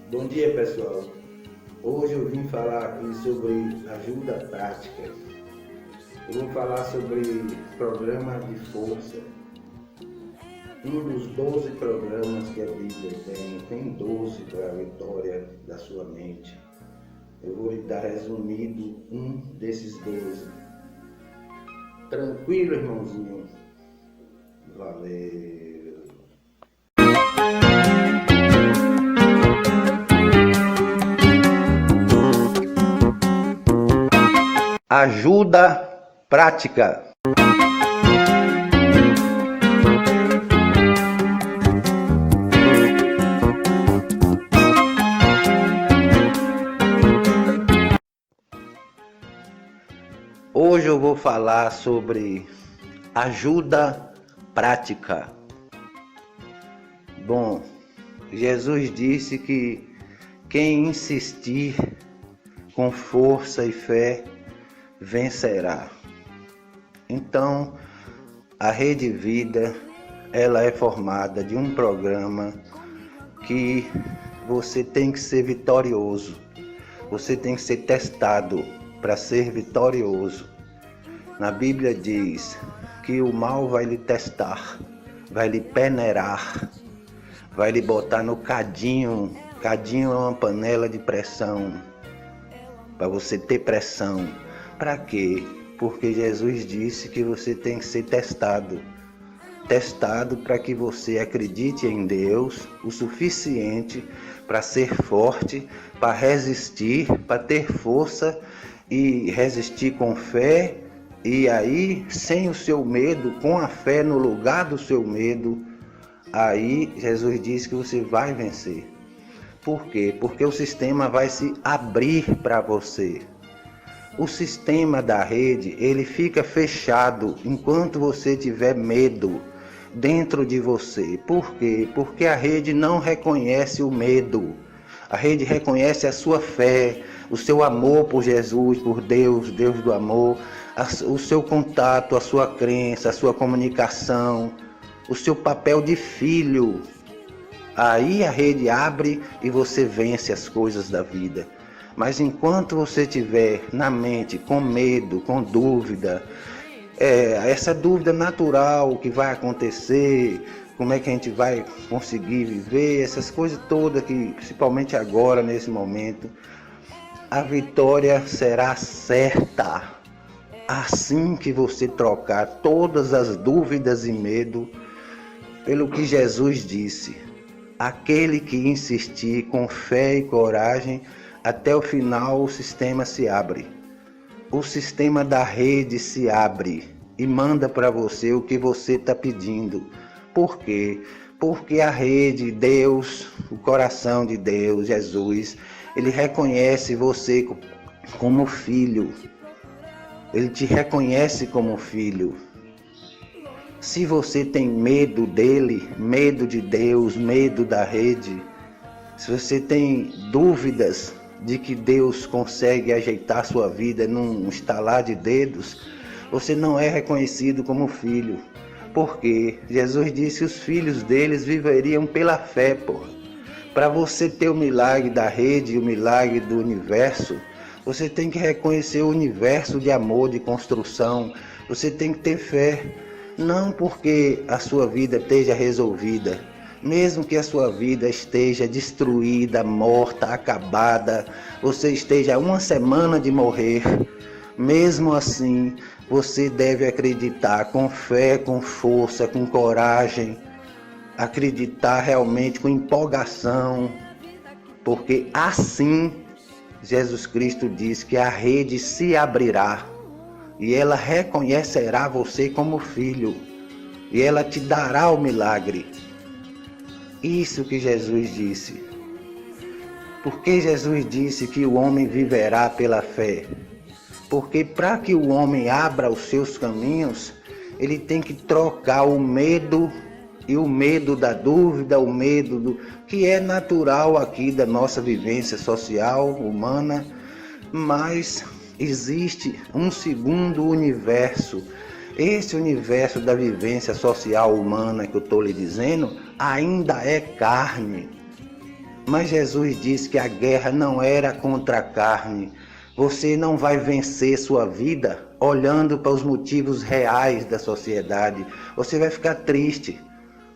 Bom dia, pessoal. Hoje eu vim falar aqui sobre ajuda prática. Eu vou falar sobre programa de força. Um dos 12 programas que a Bíblia tem 12 para a vitória da sua mente. Eu vou lhe dar resumido um desses 12. Tranquilo, irmãozinho? Valeu! Ajuda prática. Hoje eu vou falar sobre ajuda prática. Bom, Jesus disse que quem insistir com força e fé vencerá. Então, a Rede Vida, ela é formada de um programa que você tem que ser vitorioso. Você tem que ser testado para ser vitorioso. Na Bíblia diz que o mal vai lhe testar, vai lhe peneirar, vai lhe botar no cadinho. Cadinho é uma panela de pressão, para você ter pressão. Para quê? Porque Jesus disse que você tem que ser testado. Testado para que você acredite em Deus o suficiente para ser forte, para resistir, para ter força e resistir com fé. E aí, sem o seu medo, com a fé no lugar do seu medo, aí Jesus disse que você vai vencer. Por quê? Porque o sistema vai se abrir para você. O sistema da rede, ele fica fechado enquanto você tiver medo dentro de você. Por quê? Porque a rede não reconhece o medo. A rede reconhece a sua fé, o seu amor por Jesus, por Deus, Deus do amor, o seu contato, a sua crença, a sua comunicação, o seu papel de filho. Aí a rede abre e você vence as coisas da vida. Mas enquanto você estiver na mente com medo, com dúvida, essa dúvida natural, o que vai acontecer, como é que a gente vai conseguir viver, essas coisas todas que, principalmente agora, nesse momento, a vitória será certa. Assim que você trocar todas as dúvidas e medo pelo que Jesus disse. Aquele que insistir com fé e coragem, até o final o sistema se abre. O sistema da rede se abre e manda para você o que você está pedindo. Por quê? Porque a rede, Deus, o coração de Deus, Jesus, ele reconhece você como filho. Ele te reconhece como filho. Se você tem medo dele, medo de Deus, medo da rede, se você tem dúvidas de que Deus consegue ajeitar sua vida num estalar de dedos, você não é reconhecido como filho. Porque Jesus disse que os filhos deles viveriam pela fé, porra. Para você ter o milagre da rede e o milagre do universo, você tem que reconhecer o universo de amor, de construção. Você tem que ter fé. Não porque a sua vida esteja resolvida, mesmo que a sua vida esteja destruída, morta, acabada, você esteja a uma semana de morrer, mesmo assim, você deve acreditar com fé, com força, com coragem, acreditar realmente com empolgação, porque assim Jesus Cristo diz que a rede se abrirá. E ela reconhecerá você como filho. E ela te dará o milagre. Isso que Jesus disse. Porque Jesus disse que o homem viverá pela fé? Porque para que o homem abra os seus caminhos, ele tem que trocar o medo e o medo da dúvida, o medo do que é natural aqui da nossa vivência social, humana, mas existe um segundo universo. Esse universo da vivência social humana que eu estou lhe dizendo ainda é carne. Mas Jesus disse que a guerra não era contra a carne. Você não vai vencer sua vida olhando para os motivos reais da sociedade. Você vai ficar triste,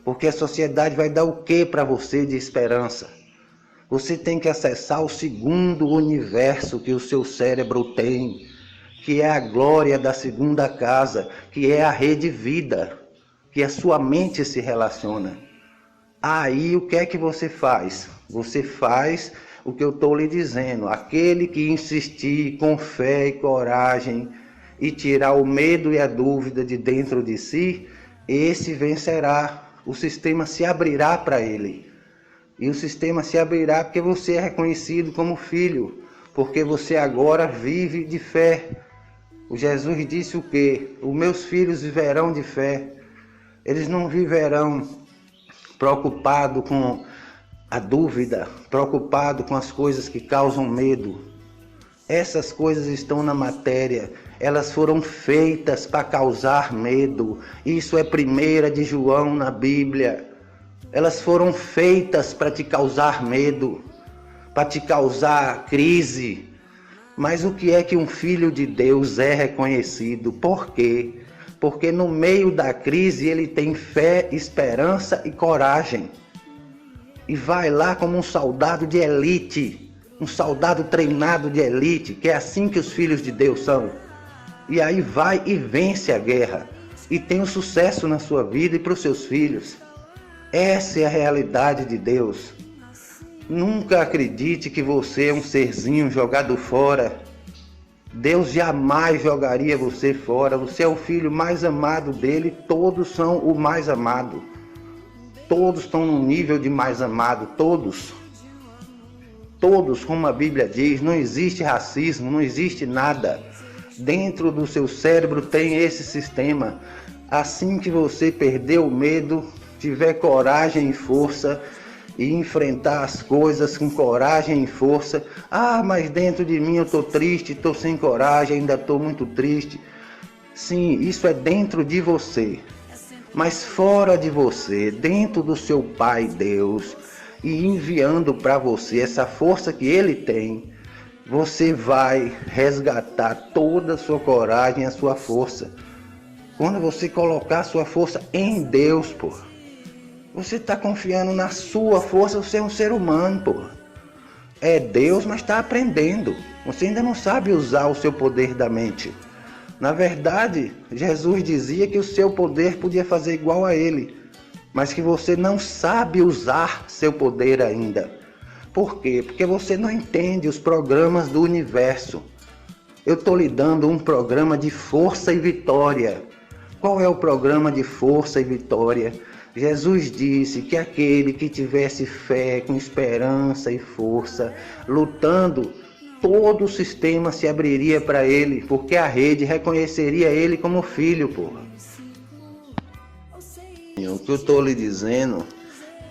porque a sociedade vai dar o que para você de esperança? Você tem que acessar o segundo universo que o seu cérebro tem, que é a glória da segunda casa, que é a rede vida, que a sua mente se relaciona. Aí o que é que você faz? Você faz o que eu estou lhe dizendo. Aquele que insistir com fé e coragem e tirar o medo e a dúvida de dentro de si, esse vencerá. O sistema se abrirá para ele. E o sistema se abrirá porque você é reconhecido como filho, porque você agora vive de fé. O Jesus disse o quê? Os meus filhos viverão de fé. Eles não viverão preocupado com a dúvida, preocupado com as coisas que causam medo. Essas coisas estão na matéria, elas foram feitas para causar medo. Isso é 1 de João na Bíblia. Elas foram feitas para te causar medo, para te causar crise. Mas o que é que um filho de Deus é reconhecido? Por quê? Porque no meio da crise ele tem fé, esperança e coragem. E vai lá como um soldado de elite, um soldado treinado de elite, que é assim que os filhos de Deus são. E aí vai e vence a guerra. E tem um sucesso na sua vida e para os seus filhos. Essa é a realidade de Deus. Nunca acredite que você é um serzinho jogado fora. Deus jamais jogaria você fora. Você é o filho mais amado dele. Todos são o mais amado. Todos estão no nível de mais amado. Todos. Todos, como a Bíblia diz, não existe racismo, não existe nada. Dentro do seu cérebro tem esse sistema. Assim que você perder o medo, tiver coragem e força, e enfrentar as coisas com coragem e força. Ah, mas dentro de mim eu estou triste, estou sem coragem, ainda estou muito triste. Sim, isso é dentro de você. Mas fora de você, dentro do seu Pai Deus, e enviando para você essa força que Ele tem, você vai resgatar toda a sua coragem e a sua força. Quando você colocar a sua força em Deus, pô. Você está confiando na sua força, você é um ser humano, pô. É Deus, mas está aprendendo. Você ainda não sabe usar o seu poder da mente. Na verdade, Jesus dizia que o seu poder podia fazer igual a ele, mas que você não sabe usar seu poder ainda. Por quê? Porque você não entende os programas do universo. Eu estou lhe dando um programa de força e vitória. Qual é o programa de força e vitória? Jesus disse que aquele que tivesse fé, com esperança e força, lutando, todo o sistema se abriria para ele, porque a rede reconheceria ele como filho, porra. O que eu estou lhe dizendo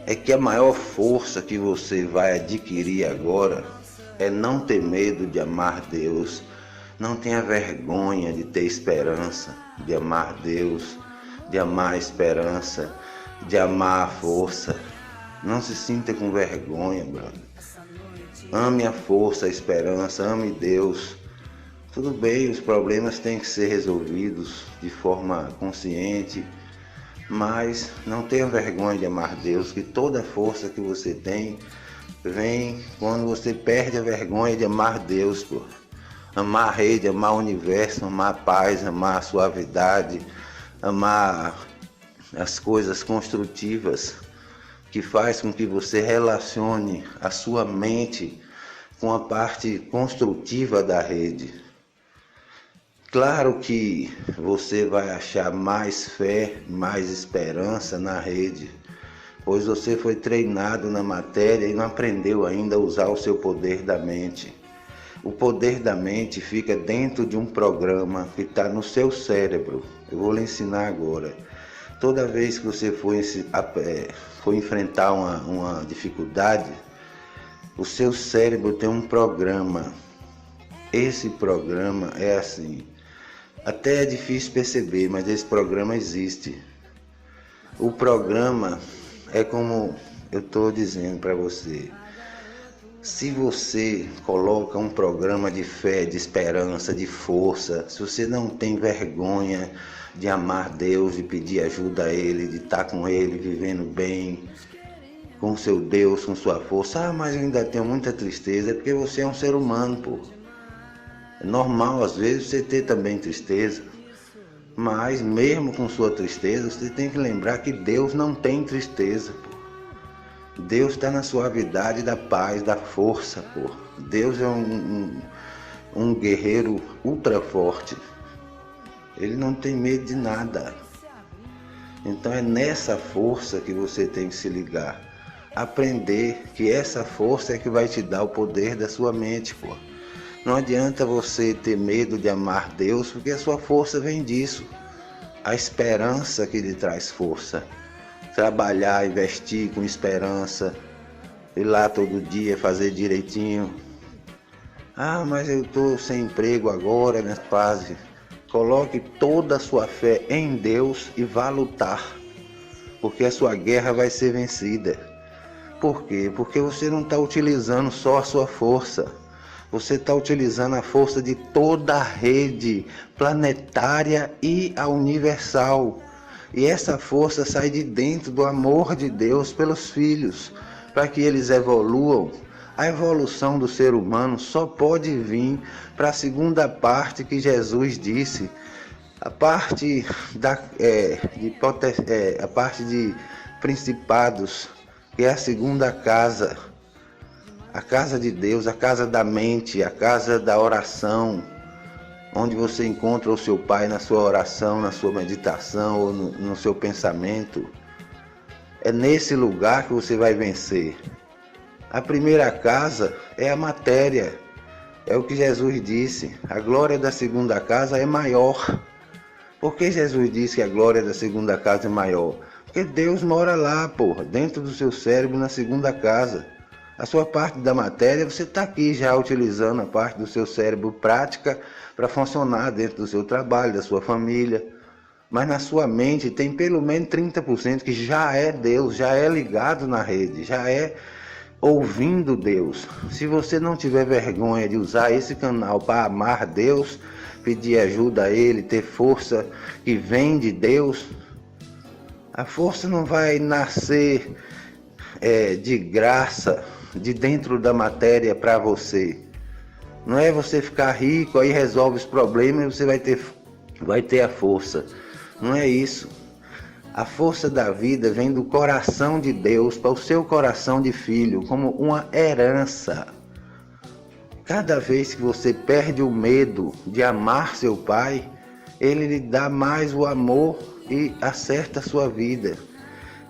é que a maior força que você vai adquirir agora é não ter medo de amar Deus, não tenha vergonha de ter esperança, de amar Deus, de amar a esperança, de amar a força. Não se sinta com vergonha, brother. Ame a força, a esperança, ame Deus. Tudo bem, os problemas têm que ser resolvidos de forma consciente, mas não tenha vergonha de amar Deus, que toda a força que você tem vem quando você perde a vergonha de amar Deus, pô. Amar a rede, amar o universo, amar a paz, amar a suavidade, amar as coisas construtivas que faz com que você relacione a sua mente com a parte construtiva da rede. Claro que você vai achar mais fé, mais esperança na rede, pois você foi treinado na matéria e não aprendeu ainda a usar o seu poder da mente. O poder da mente fica dentro de um programa que está no seu cérebro. Eu vou lhe ensinar agora. Toda vez que você for enfrentar uma dificuldade, o seu cérebro tem um programa. Esse programa é assim. Até é difícil perceber, mas esse programa existe. O programa é como eu estou dizendo para você. Se você coloca um programa de fé, de esperança, de força, se você não tem vergonha de amar Deus, de pedir ajuda a Ele, de estar com Ele, vivendo bem, com seu Deus, com sua força. Ah, mas eu ainda tenho muita tristeza. É porque você é um ser humano, pô. É normal às vezes você ter também tristeza. Mas mesmo com sua tristeza, você tem que lembrar que Deus não tem tristeza, pô. Deus está na suavidade da paz, da força, pô. Deus é um guerreiro ultra forte. Ele não tem medo de nada. Então é nessa força que você tem que se ligar. Aprender que essa força é que vai te dar o poder da sua mente, pô. Não adianta você ter medo de amar Deus, porque a sua força vem disso. A esperança que lhe traz força. Trabalhar, investir com esperança, ir lá todo dia, fazer direitinho. Ah, mas eu estou sem emprego agora, minha paz. Coloque toda a sua fé em Deus e vá lutar, porque a sua guerra vai ser vencida. Por quê? Porque você não está utilizando só a sua força. Você está utilizando a força de toda a rede planetária e a universal. E essa força sai de dentro do amor de Deus pelos filhos, para que eles evoluam. A evolução do ser humano só pode vir para a segunda parte que Jesus disse, a parte a parte de principados, que é a segunda casa, a casa de Deus, a casa da mente, a casa da oração, onde você encontra o seu Pai na sua oração, na sua meditação ou no seu pensamento. É nesse lugar que você vai vencer. A primeira casa é a matéria, é o que Jesus disse. A glória da segunda casa é maior. Por que Jesus disse que a glória da segunda casa é maior? Porque Deus mora lá, porra, dentro do seu cérebro, na segunda casa. A sua parte da matéria, você está aqui já utilizando a parte do seu cérebro prática para funcionar dentro do seu trabalho, da sua família. Mas na sua mente tem pelo menos 30% que já é Deus, já é ligado na rede, já é ouvindo Deus. Se você não tiver vergonha de usar esse canal para amar Deus, pedir ajuda a Ele, ter força que vem de Deus, a força não vai nascer de graça, de dentro da matéria para você. Não é você ficar rico, aí resolve os problemas e você vai ter a força. Não é isso. A força da vida vem do coração de Deus para o seu coração de filho, como uma herança. Cada vez que você perde o medo de amar seu pai, ele lhe dá mais o amor e acerta a sua vida.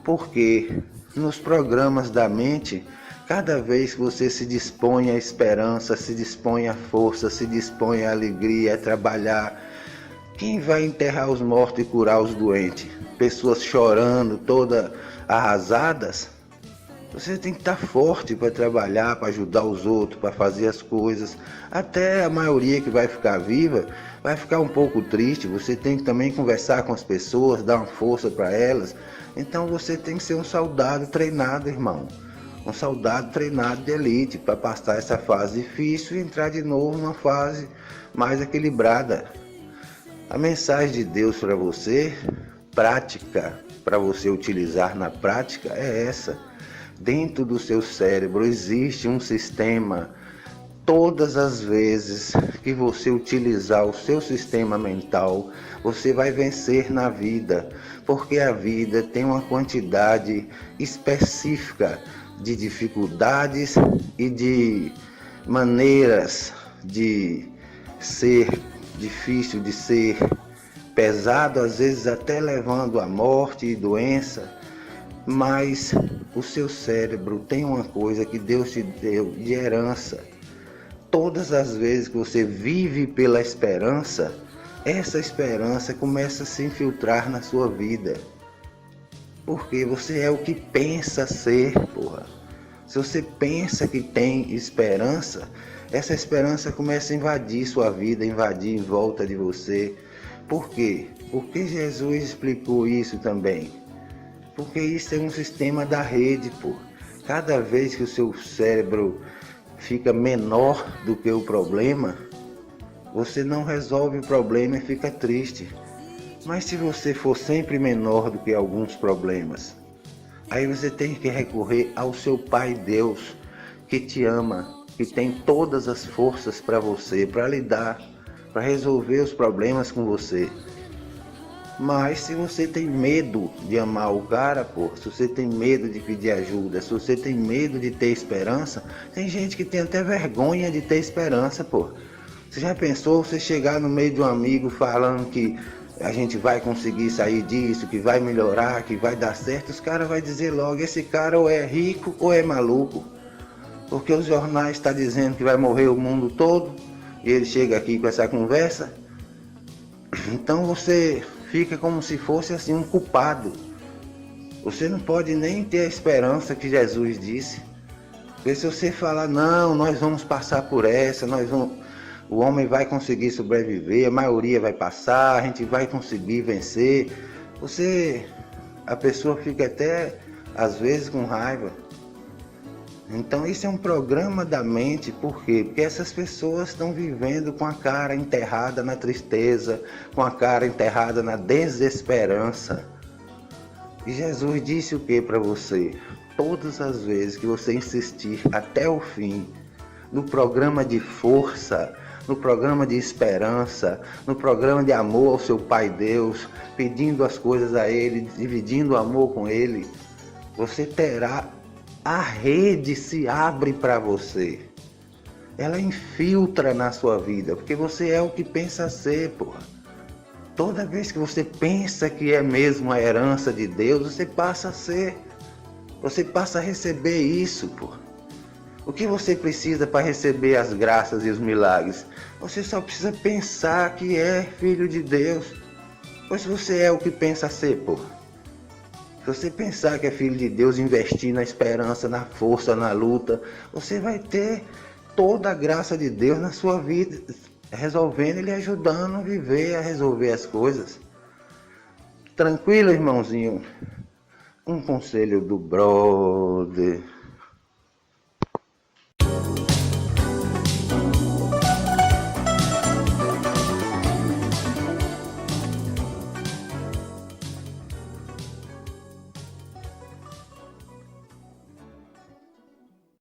Porque nos programas da mente, cada vez que você se dispõe à esperança, se dispõe à força, se dispõe à alegria, a trabalhar, quem vai enterrar os mortos e curar os doentes? Pessoas chorando, todas arrasadas? Você tem que estar forte para trabalhar, para ajudar os outros, para fazer as coisas. Até a maioria que vai ficar viva vai ficar um pouco triste. Você tem que também conversar com as pessoas, dar uma força para elas. Então você tem que ser um soldado treinado, irmão. Um soldado treinado de elite para passar essa fase difícil e entrar de novo numa fase mais equilibrada. A mensagem de Deus para você, prática, para você utilizar na prática, é essa. Dentro do seu cérebro existe um sistema. Todas as vezes que você utilizar o seu sistema mental, você vai vencer na vida, porque a vida tem uma quantidade específica de dificuldades e de maneiras de ser difícil, de ser pesado, às vezes até levando à morte e doença. Mas o seu cérebro tem uma coisa que Deus te deu de herança. Todas as vezes que você vive pela esperança, essa esperança começa a se infiltrar na sua vida. Porque você é o que pensa ser, porra. Se você pensa que tem esperança, essa esperança começa a invadir sua vida, invadir em volta de você. Por quê? Porque Jesus explicou isso também. Porque isso é um sistema da rede, pô. Cada vez que o seu cérebro fica menor do que o problema, você não resolve o problema e fica triste. Mas se você for sempre menor do que alguns problemas, aí você tem que recorrer ao seu Pai Deus, que te ama, que tem todas as forças para você, para lidar, para resolver os problemas com você. Mas se você tem medo de amar o cara, pô, se você tem medo de pedir ajuda, se você tem medo de ter esperança, tem gente que tem até vergonha de ter esperança, pô. Você já pensou você chegar no meio de um amigo falando que a gente vai conseguir sair disso, que vai melhorar, que vai dar certo? Os caras vão dizer logo, esse cara ou é rico ou é maluco. Porque os jornais estão dizendo que vai morrer o mundo todo, e ele chega aqui com essa conversa. Então você fica como se fosse assim um culpado. Você não pode nem ter a esperança que Jesus disse. Porque se você falar, não, nós vamos passar por essa, o homem vai conseguir sobreviver, a maioria vai passar, a gente vai conseguir vencer. A pessoa fica até às vezes com raiva. Então isso é um programa da mente, por quê? Porque essas pessoas estão vivendo com a cara enterrada na tristeza, com a cara enterrada na desesperança. E Jesus disse o que para você? Todas as vezes que você insistir até o fim, no programa de força, no programa de esperança, no programa de amor ao seu Pai Deus, pedindo as coisas a Ele, dividindo o amor com Ele, você terá. A rede se abre para você. Ela infiltra na sua vida, porque você é o que pensa ser, porra. Toda vez que você pensa que é mesmo a herança de Deus, você passa a ser. Você passa a receber isso, porra. O que você precisa para receber as graças e os milagres? Você só precisa pensar que é filho de Deus. Pois você é o que pensa ser, porra. Se você pensar que é filho de Deus, investir na esperança, na força, na luta, você vai ter toda a graça de Deus na sua vida, resolvendo e lhe ajudando a viver, a resolver as coisas. Tranquilo, irmãozinho? Um conselho do brother.